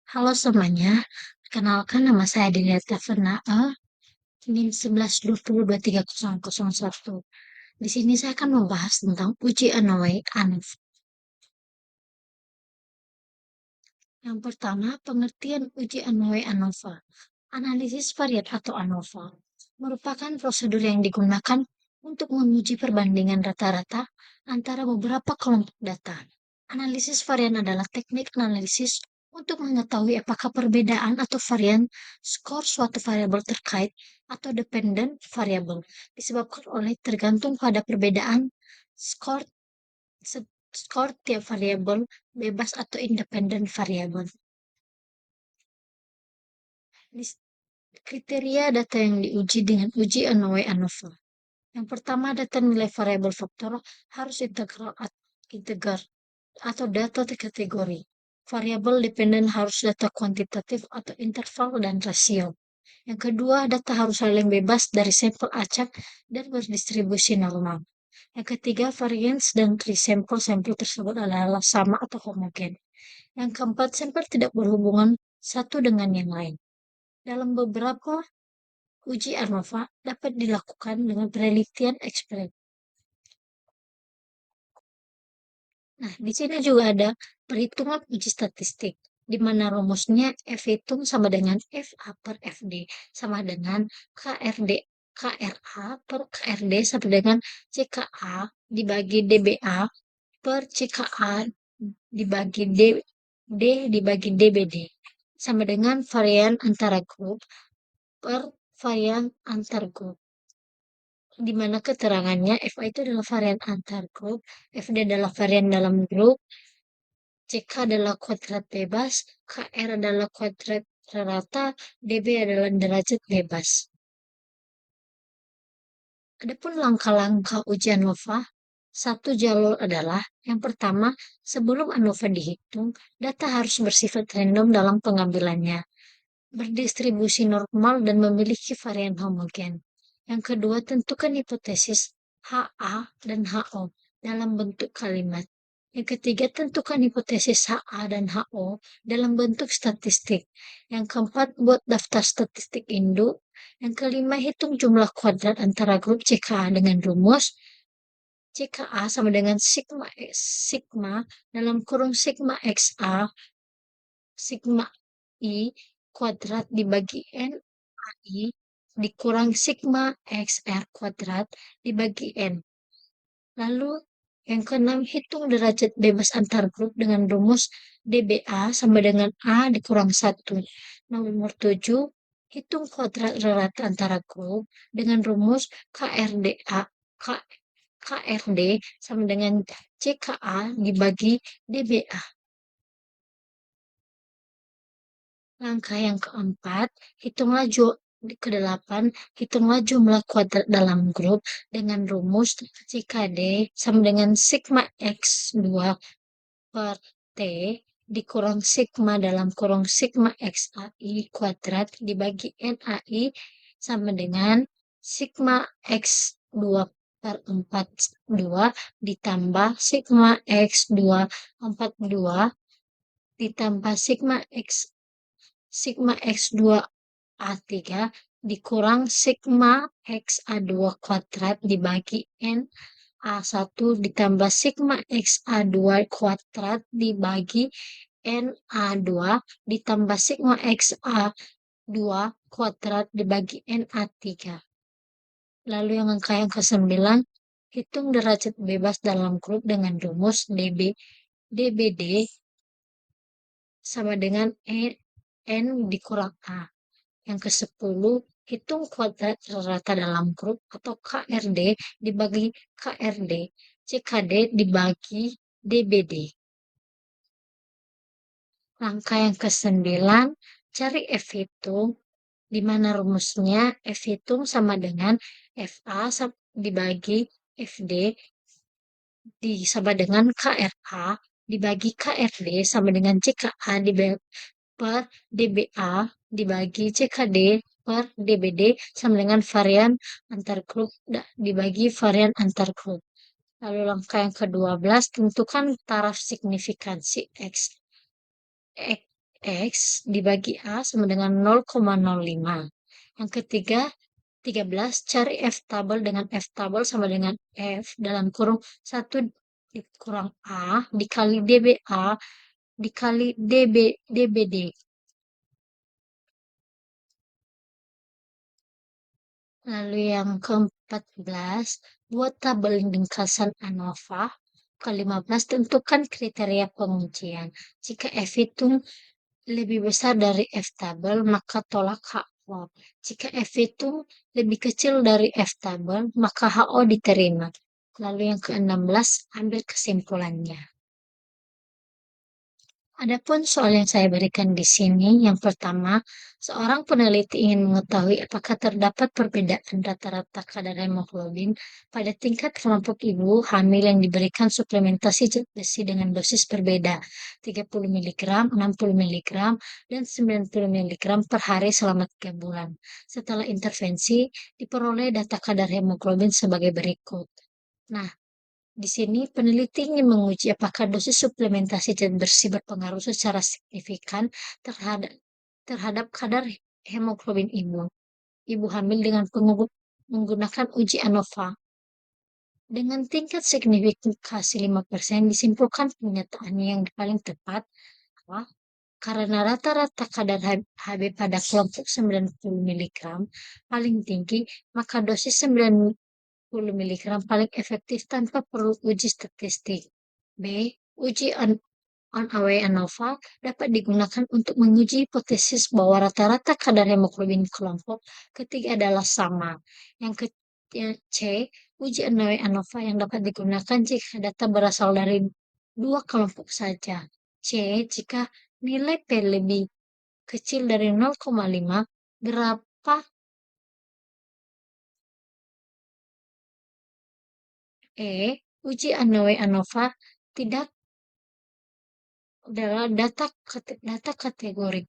Halo semuanya, perkenalkan nama saya Delia Tavenae, NIM 1120230001. Di sini saya akan membahas tentang uji Anoa'i ANOVA. Yang pertama, pengertian uji Anoa'i ANOVA. Analisis variat atau ANOVA merupakan prosedur yang digunakan untuk menguji perbandingan rata-rata antara beberapa kelompok data. Analisis varian adalah teknik analisis untuk mengetahui apakah perbedaan atau varian skor suatu variabel terkait atau dependent variable disebabkan oleh tergantung pada perbedaan skor skor tiap variabel bebas atau independent variabel. Kriteria data yang diuji dengan uji Anoa'i ANOVA. Yang pertama, data nilai variabel faktor harus integer atau data kategori. Variabel dependen harus data kuantitatif atau interval dan rasio. Yang kedua, data harus saling bebas dari sampel acak dan berdistribusi normal. Yang ketiga, variance dan sampel tersebut adalah sama atau homogen. Yang keempat, sampel tidak berhubungan satu dengan yang lain. Dalam beberapa uji ANOVA dapat dilakukan dengan penelitian eksperimen. Nah, di sini juga ada perhitungan uji statistik, di mana rumusnya F hitung sama dengan FA per FD, sama dengan KRA per KRD sama dengan CKA dibagi DBA per CKA dibagi D dibagi DBD, sama dengan varian antara grup per varian antar grup, di mana keterangannya FA itu adalah varian antar grup, FD adalah varian dalam grup, CK adalah kuadrat bebas, KR adalah kuadrat rata, DB adalah derajat bebas. Adapun langkah-langkah uji ANOVA, satu jalur adalah yang pertama, sebelum ANOVA dihitung, data harus bersifat random dalam pengambilannya, berdistribusi normal dan memiliki varian homogen. Yang kedua, tentukan hipotesis HA dan HO dalam bentuk kalimat. Yang ketiga, tentukan hipotesis HA dan HO dalam bentuk statistik. Yang keempat, buat daftar statistik induk. Yang kelima, hitung jumlah kuadrat antara grup CKA dengan rumus CKA sama dengan sigma dalam kurung sigma XA sigma I kuadrat dibagi N I dikurang sigma XR kuadrat dibagi N. Lalu yang keenam, hitung derajat bebas antar grup dengan rumus DBA sama dengan A dikurang 1. Nomor 7, hitung kuadrat rata antara grup dengan rumus KRD sama dengan CKA dibagi DBA. Langkah yang keempat, hitunglah jumlah kuadrat dalam grup dengan rumus jika D sama dengan sigma X2 per T dikurang sigma dalam kurung sigma XAI kuadrat dibagi NAI sama dengan sigma X2 per 42 ditambah sigma X2 42 ditambah sigma X2A3 dikurang sigma XA2 kuadrat dibagi N A1 ditambah sigma XA2 kuadrat dibagi NA2 ditambah sigma XA2 kuadrat dibagi NA3. Lalu yang angka yang ke-9, hitung derajat bebas dalam grup dengan rumus DBD sama dengan N dikurang A. Yang ke-10, hitung kuadrat rata dalam grup atau KRD dibagi KRD, CKD dibagi DBD. Langkah yang ke-9, cari F hitung, di mana rumusnya F hitung sama dengan FA dibagi FD sama dengan KRA dibagi KRD sama dengan CKA per DBA dibagi CKD per DBD sama dengan varian antar grup dibagi varian antar grup. Lalu langkah yang ke-12, tentukan taraf signifikansi X dibagi A sama dengan 0,05. Yang ketiga, 13, cari F tabel dengan F tabel sama dengan F dalam kurung 1 dikurang A dikali DBA dikali DBD. Lalu yang ke-14, buat tabel ringkasan ANOVA. Ke-15, tentukan kriteria pengujian. Jika F itu lebih besar dari F tabel, maka tolak HO. Jika F itu lebih kecil dari F tabel, maka HO diterima. Lalu yang ke-16, ambil kesimpulannya. Adapun soal yang saya berikan di sini, yang pertama, seorang peneliti ingin mengetahui apakah terdapat perbedaan rata-rata kadar hemoglobin pada tingkat kelompok ibu hamil yang diberikan suplementasi zat besi dengan dosis berbeda, 30 mg, 60 mg, dan 90 mg per hari selama 3 bulan. Setelah intervensi, diperoleh data kadar hemoglobin sebagai berikut. Nah, di sini peneliti ingin menguji apakah dosis suplementasi zat bersih berpengaruh secara signifikan terhadap terhadap kadar hemoglobin ibu hamil dengan menggunakan uji ANOVA. Dengan tingkat signifikasi 5%, disimpulkan pernyataan yang paling tepat bahwa karena rata-rata kadar Hb pada kelompok 90 mg paling tinggi, maka dosis 90 mg paling efektif tanpa perlu uji statistik. B. Uji on-away ANOVA dapat digunakan untuk menguji hipotesis bahwa rata-rata kadar hemoglobin kelompok ketiga adalah sama. Yang C. Uji on-away ANOVA yang dapat digunakan jika data berasal dari dua kelompok saja. C. Jika nilai P lebih kecil dari 0,5, berapa uji on-away ANOVA tidak adalah data kategori.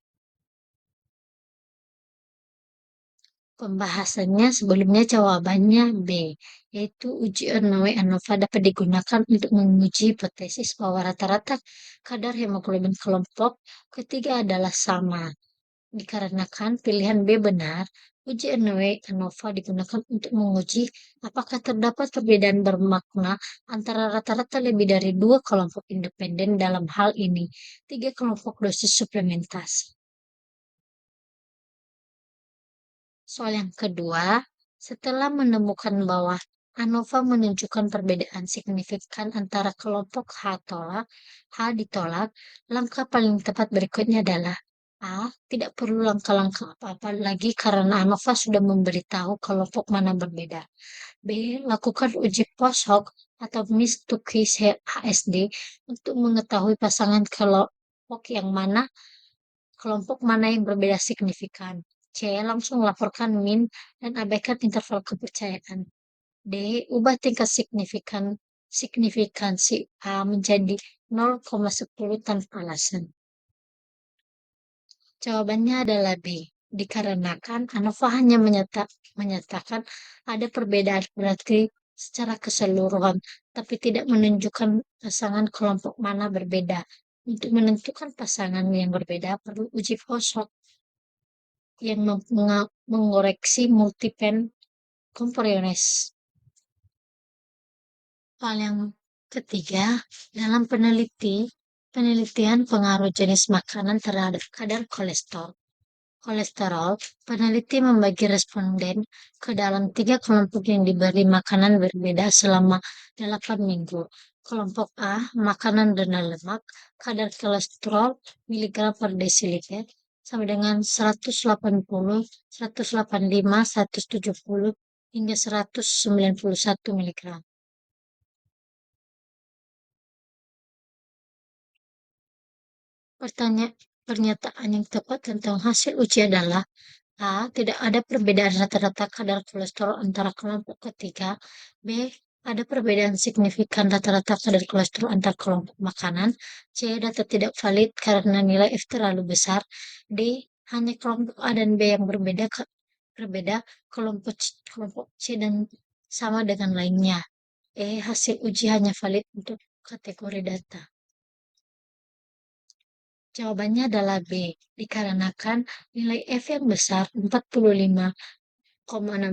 Pembahasannya sebelumnya jawabannya B, yaitu uji Onaway ANOVA dapat digunakan untuk menguji hipotesis bahwa rata-rata kadar hemoglobin kelompok ketiga adalah sama. Dikarenakan pilihan B benar, uji Onaway ANOVA digunakan untuk menguji apakah terdapat perbedaan bermakna antara rata-rata lebih dari dua kelompok independen dalam hal ini, tiga kelompok dosis suplementasi. Soal yang kedua, setelah menemukan bahwa ANOVA menunjukkan perbedaan signifikan antara kelompok H ditolak, langkah paling tepat berikutnya adalah A. Tidak perlu langkah-langkah apa-apa lagi karena ANOVA sudah memberitahu kelompok mana berbeda. B. Lakukan uji post hoc atau mixed to case HSD untuk mengetahui pasangan kelompok kelompok mana yang berbeda signifikan. C. Langsung laporkan min dan abaikan interval kepercayaan. D. Ubah tingkat signifikansi A menjadi 0,10 tanpa alasan. Jawabannya adalah B. Dikarenakan ANOVA hanya menyatakan ada perbedaan berarti secara keseluruhan, tapi tidak menunjukkan pasangan kelompok mana berbeda. Untuk menentukan pasangan yang berbeda perlu uji post hoc yang mengoreksi multipen kompriones. Hal yang ketiga, dalam penelitian pengaruh jenis makanan terhadap kadar kolesterol, peneliti membagi responden ke dalam 3 kelompok yang diberi makanan berbeda selama 8 minggu. Kelompok A, makanan rendah lemak, kadar kolesterol miligram per desiliter sama dengan 180, 185, 170 hingga 191 mg. Pernyataan yang tepat tentang hasil uji adalah A. Tidak ada perbedaan rata-rata kadar kolesterol antara kelompok ketiga. B. Ada perbedaan signifikan rata-rata kadar kolesterol antar kelompok makanan. C. Data tidak valid karena nilai F terlalu besar. D. Hanya kelompok A dan B yang berbeda kelompok C dan sama dengan lainnya. Hasil uji hanya valid untuk kategori data. Jawabannya adalah B, dikarenakan nilai F yang besar 45,62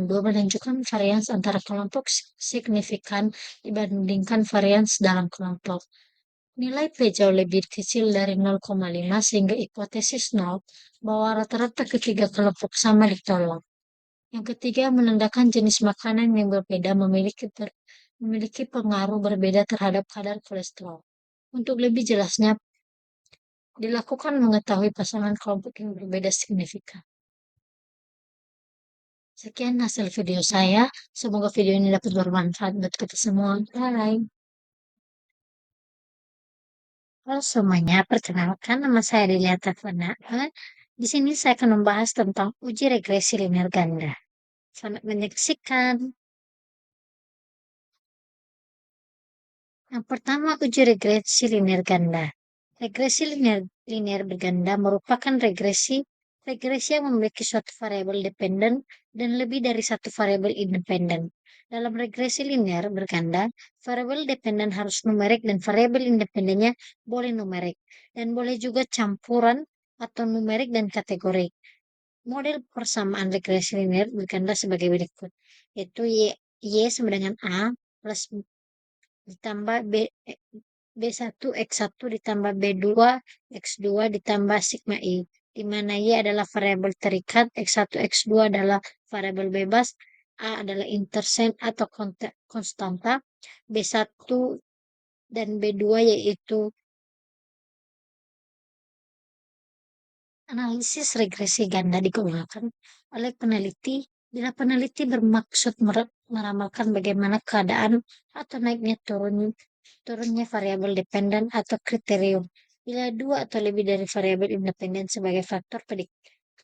menunjukkan varians antara kelompok signifikan dibandingkan varians dalam kelompok. Nilai P jauh lebih kecil dari 0,5 sehingga hipotesis nol bahwa rata-rata ketiga kelompok sama ditolak. Yang ketiga menandakan jenis makanan yang berbeda memiliki pengaruh berbeda terhadap kadar kolesterol. Untuk lebih jelasnya, dilakukan mengetahui pasangan kelompok yang berbeda signifikan. Sekian hasil video saya. Semoga video ini dapat bermanfaat buat kita semua. Bye. Halo semuanya, perkenalkan nama saya Delia Tafana. Di sini saya akan membahas tentang uji regresi linear ganda. Selamat menyaksikan. Yang pertama, uji regresi linear ganda. Regresi linear berganda merupakan regresi yang memiliki suatu variabel dependen dan lebih dari satu variabel independen. Dalam regresi linear berganda, variabel dependen harus numerik dan variabel independennya boleh numerik dan boleh juga campuran atau numerik dan kategorik. Model persamaan regresi linear berganda sebagai berikut, yaitu Y sama dengan A plus ditambah B1 X1 ditambah B2 X2 ditambah sigma I, di mana Y adalah variabel terikat, X1 X2 adalah variabel bebas, A adalah intersen atau konstanta, B1 dan B2 yaitu analisis regresi ganda digunakan oleh peneliti bila peneliti bermaksud meramalkan bagaimana keadaan atau naiknya turunnya variabel dependen atau kriterium bila dua atau lebih dari variabel independen sebagai faktor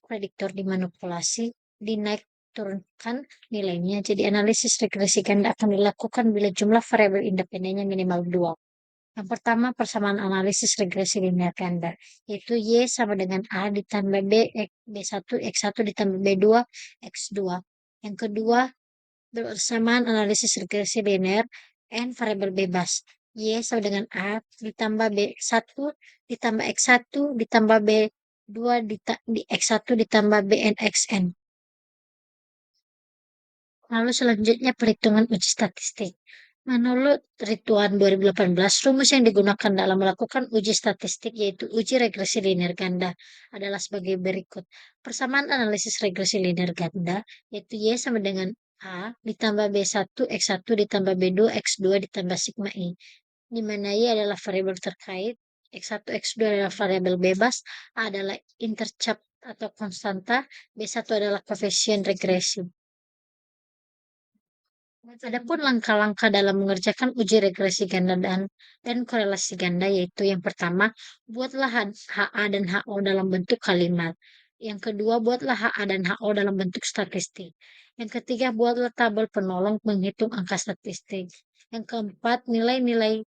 prediktor dimanipulasi dinaik turunkan nilainya. Jadi analisis regresi ganda akan dilakukan bila jumlah variabel independennya minimal 2. Yang pertama, persamaan analisis regresi linear ganda, yaitu Y sama dengan A ditambah B1 X1 ditambah B2 X2. Yang kedua, persamaan analisis regresi linear N variabel bebas. Y sama dengan A ditambah B1 ditambah X1 ditambah B2 X1 ditambah BNXN. Lalu selanjutnya perhitungan uji statistik. Menurut Rituan 2018, rumus yang digunakan dalam melakukan uji statistik yaitu uji regresi linear ganda adalah sebagai berikut. Persamaan analisis regresi linear ganda yaitu Y sama dengan A ditambah B1 X1 ditambah B2 X2 ditambah sigma I, di mana Y adalah variabel terkait, X1 X2 adalah variabel bebas, A adalah intercept atau konstanta, B1 adalah koefisien regresi. Adapun langkah-langkah dalam mengerjakan uji regresi ganda dan korelasi ganda yaitu yang pertama, buatlah HA dan HO dalam bentuk kalimat. Yang kedua, buatlah HA dan HO dalam bentuk statistik. Yang ketiga, buatlah tabel penolong menghitung angka statistik. Yang keempat, nilai-nilai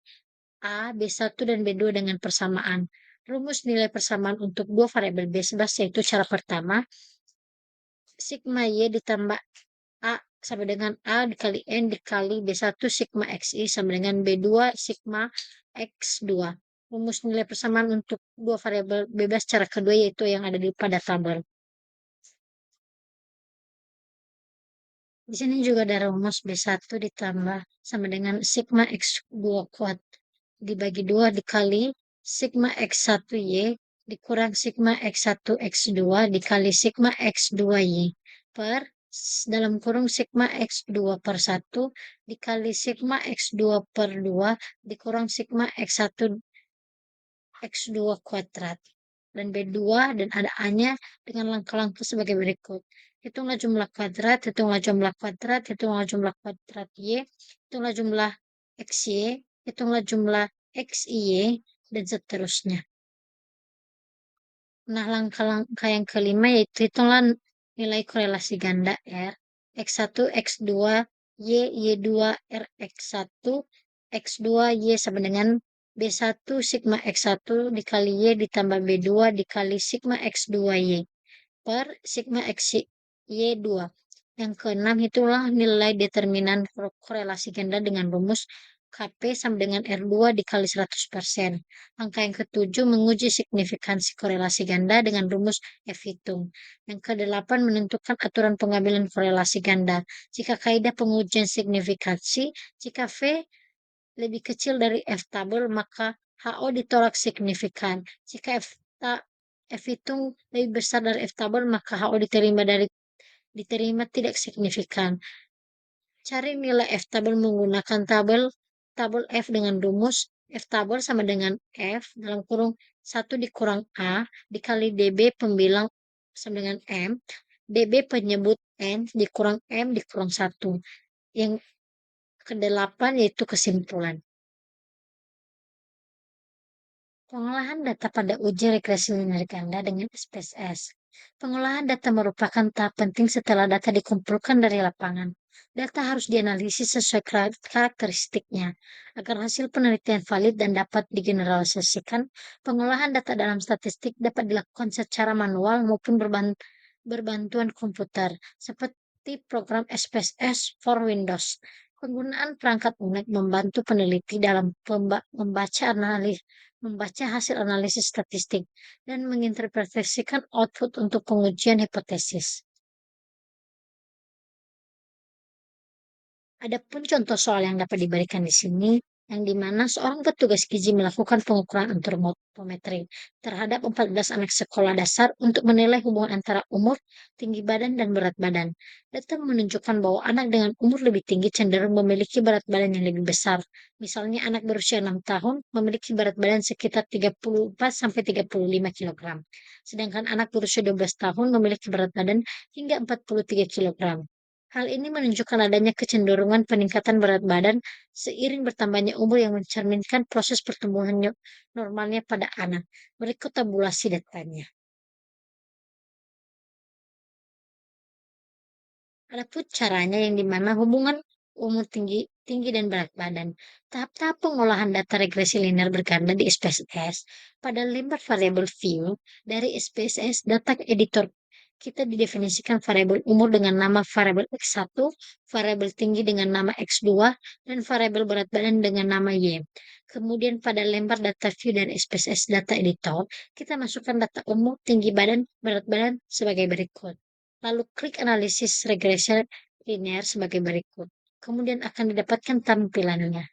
A, B1 dan B2 dengan persamaan. Rumus nilai persamaan untuk dua variabel bebas yaitu cara pertama, sigma Y ditambah A sama dengan A dikali N dikali B1 sigma XI sama dengan B2 sigma X2. Rumus nilai persamaan untuk dua variabel bebas cara kedua yaitu yang ada pada tabel. Di sini juga ada rumus B1 ditambah sama dengan sigma X2 kuat dibagi 2 dikali sigma X1Y dikurang sigma X1 X2 dikali sigma X2Y per dalam kurung sigma X2 per 1 dikali sigma X2 per 2 dikurang sigma X1 X2 kuadrat. Dan B2 dan ada A-nya dengan langkah-langkah sebagai berikut. Hitunglah jumlah kuadrat, hitunglah jumlah kuadrat, hitunglah jumlah kuadrat Y, hitunglah jumlah XY, hitunglah jumlah XY, dan seterusnya. Nah, langkah-langkah yang kelima yaitu hitunglah nilai korelasi ganda R, X1, X2, Y, Y2, R, X1, X2, Y sama dengan B1 sigma X1 dikali Y ditambah B2 dikali sigma X2Y per sigma XY2. Yang keenam, itulah nilai determinan korelasi ganda dengan rumus KP sama dengan R2 dikali 100%. Langkah yang ketujuh menguji signifikansi korelasi ganda dengan rumus F hitung. Yang kedelapan menentukan aturan pengambilan korelasi ganda. Jika kaidah pengujian signifikansi, jika V lebih kecil dari F tabel, maka HO ditolak signifikan. Jika F hitung lebih besar dari F tabel, maka HO diterima tidak signifikan. Cari nilai F tabel menggunakan tabel tabel F dengan rumus F tabel sama dengan F dalam kurung 1 dikurang A dikali DB pembilang sama dengan M, DB penyebut N dikurang M dikurang 1. Yang kedelapan yaitu kesimpulan. Pengolahan data pada uji regresi linear ganda dengan SPSS. Pengolahan data merupakan tahap penting setelah data dikumpulkan dari lapangan. Data harus dianalisis sesuai karakteristiknya. Agar hasil penelitian valid dan dapat digeneralisasikan, pengolahan data dalam statistik dapat dilakukan secara manual maupun berbantuan komputer, seperti program SPSS for Windows. Penggunaan perangkat lunak membantu peneliti dalam membaca hasil analisis statistik dan menginterpretasikan output untuk pengujian hipotesis. Adapun contoh soal yang dapat diberikan di sini, yang dimana seorang petugas gizi melakukan pengukuran antropometri terhadap 14 anak sekolah dasar untuk menilai hubungan antara umur, tinggi badan, dan berat badan. Data menunjukkan bahwa anak dengan umur lebih tinggi cenderung memiliki berat badan yang lebih besar. Misalnya anak berusia 6 tahun memiliki berat badan sekitar 34-35 kg. Sedangkan anak berusia 12 tahun memiliki berat badan hingga 43 kg. Hal ini menunjukkan adanya kecenderungan peningkatan berat badan seiring bertambahnya umur yang mencerminkan proses pertumbuhan normalnya pada anak. Berikut tabulasi datanya. Adapun caranya yang dimana hubungan umur tinggi dan berat badan. Tahap-tahap pengolahan data regresi linear berganda di SPSS pada lembar variabel view dari SPSS data editor kita didefinisikan variabel umur dengan nama variabel X1, variabel tinggi dengan nama X2, dan variabel berat badan dengan nama Y. Kemudian pada lembar data view dari SPSS data editor, kita masukkan data umur, tinggi badan, berat badan sebagai berikut. Lalu klik analisis regresi linear sebagai berikut. Kemudian akan didapatkan tampilannya.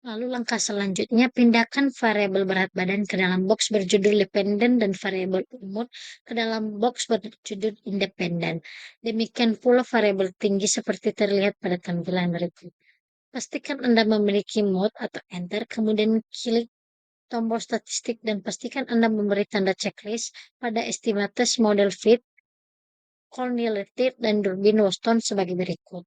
Lalu langkah selanjutnya, pindahkan variabel berat badan ke dalam box berjudul dependen dan variabel umur ke dalam box berjudul independen. Demikian pula variabel tinggi seperti terlihat pada tampilan berikut. Pastikan Anda memiliki mode atau enter, kemudian klik tombol statistik dan pastikan Anda memberi tanda checklist pada estimates model fit, correlated, dan Durbin Waston sebagai berikut.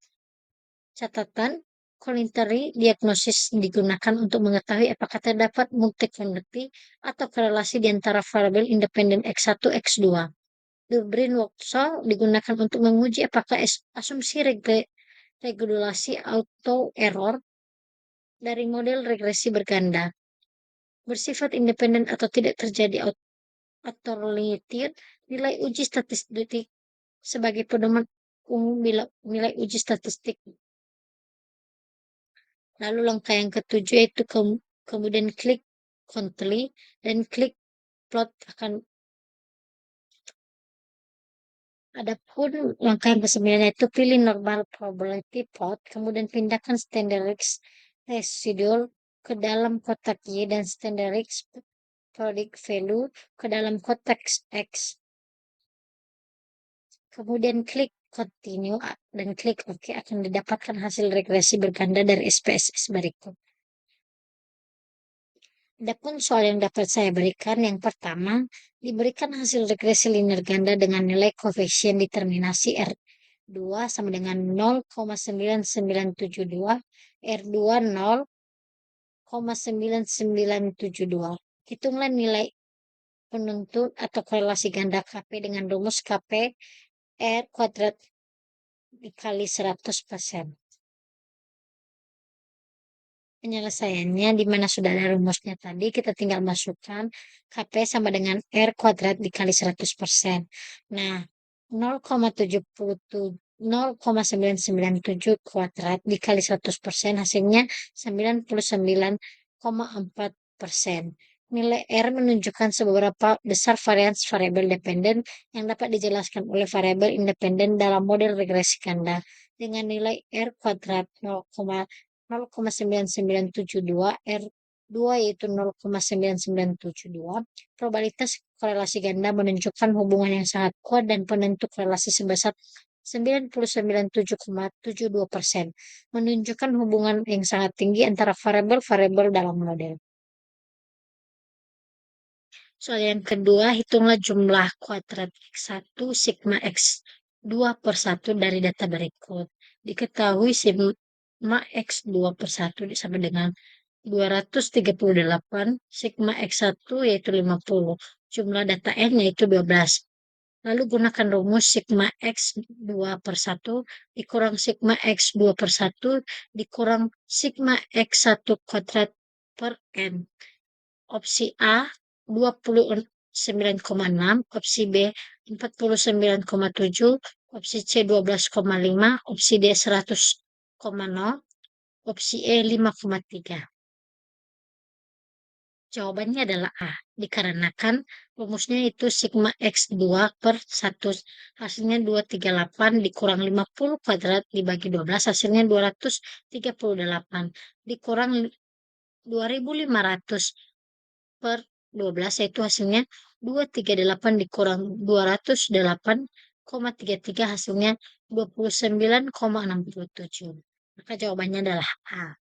Catatan, Collineary diagnosis digunakan untuk mengetahui apakah terdapat multi-quantity atau korelasi di antara variabel independen X1 X2. Durbin Waston digunakan untuk menguji apakah asumsi regulasi auto error dari model regresi berganda bersifat independen atau tidak terjadi autocorrelated. Nilai uji statistik sebagai pedoman umum bila nilai uji statistik. Lalu langkah yang ketujuh yaitu kemudian klik Control dan klik plot akan. Adapun langkah yang kesembilan yaitu pilih normal probability plot, kemudian pindahkan standard risk residual ke dalam kotak Y dan standard risk predict value ke dalam kotak X. Kemudian klik continue dan klik OK, akan didapatkan hasil regresi berganda dari SPSS berikut. Adapun soal yang dapat saya berikan, yang pertama, diberikan hasil regresi linear ganda dengan nilai koefisien determinasi R2 sama dengan 0,9972, R2 0,9972. Hitunglah nilai penuntut atau korelasi ganda KP dengan rumus KP R kuadrat dikali 100%. Penyelesaiannya di mana sudah ada rumusnya tadi, kita tinggal masukkan KP sama dengan R kuadrat dikali 100%. Nah, 0,997 kuadrat dikali 100% hasilnya 99,4%. Nilai R menunjukkan seberapa besar varians variabel dependen yang dapat dijelaskan oleh variabel independen dalam model regresi ganda. Dengan nilai R kuadrat 0,9972, R2 yaitu 0,9972, probabilitas korelasi ganda menunjukkan hubungan yang sangat kuat dan penentu korelasi sebesar 99,7,72%, menunjukkan hubungan yang sangat tinggi antara variabel-variabel dalam model. Soal yang kedua, hitunglah jumlah kuadrat X1 sigma X2 per 1 dari data berikut. Diketahui sigma X2 per 1 sama dengan 238, sigma X1 yaitu 50, jumlah data N yaitu 12. Lalu gunakan rumus sigma X2 per 1 dikurang sigma X2 per 1 dikurang sigma X1 kuadrat per N. Opsi A 29,6, opsi B 49,7, opsi C 12,5, opsi D 100,0, opsi E 5,3. Jawabannya adalah A, dikarenakan rumusnya itu sigma X2 per 1, hasilnya 238 dikurang 50 kuadrat dibagi 12, hasilnya 238, dikurang 2500 per 12, yaitu hasilnya 238 dikurang 208,33, hasilnya 29,67. Maka jawabannya adalah A.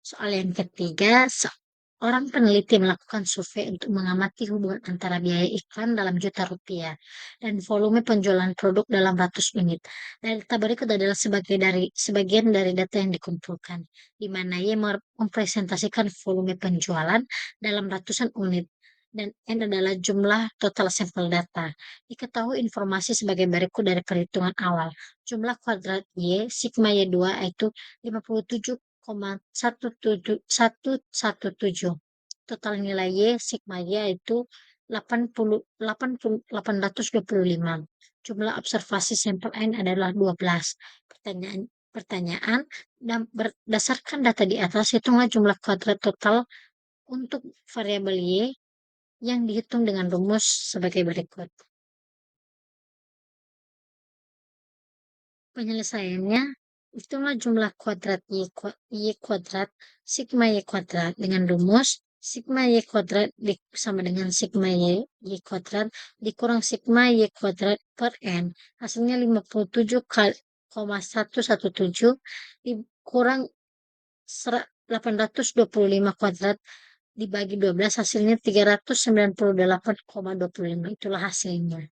Soal yang ketiga, seorang peneliti melakukan survei untuk mengamati hubungan antara biaya iklan dalam juta rupiah dan volume penjualan produk dalam ratus unit. Data berikut adalah sebagian dari data yang dikumpulkan, di mana Y mempresentasikan volume penjualan dalam ratusan unit dan N adalah jumlah total sampel data. Diketahui informasi sebagai berikut dari perhitungan awal. Jumlah kuadrat Y, sigma Y2 yaitu 57,117. Total nilai Y, sigma Y yaitu 825. Jumlah observasi sampel N adalah 12. Pertanyaan, dan berdasarkan data di atas, hitunglah jumlah kuadrat total untuk variabel Y yang dihitung dengan rumus sebagai berikut. Penyelesaiannya, hitunglah jumlah kuadrat Y kuadrat sigma Y kuadrat dengan rumus sigma Y kuadrat sama dengan sigma Y kuadrat dikurang sigma Y kuadrat per N. Hasilnya 57,117 dikurang 825 kuadrat dibagi 12, hasilnya 398,25. Itulah hasilnya.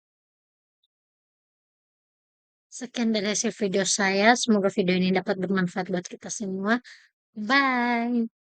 Sekian dari hasil video saya. Semoga video ini dapat bermanfaat buat kita semua. Bye.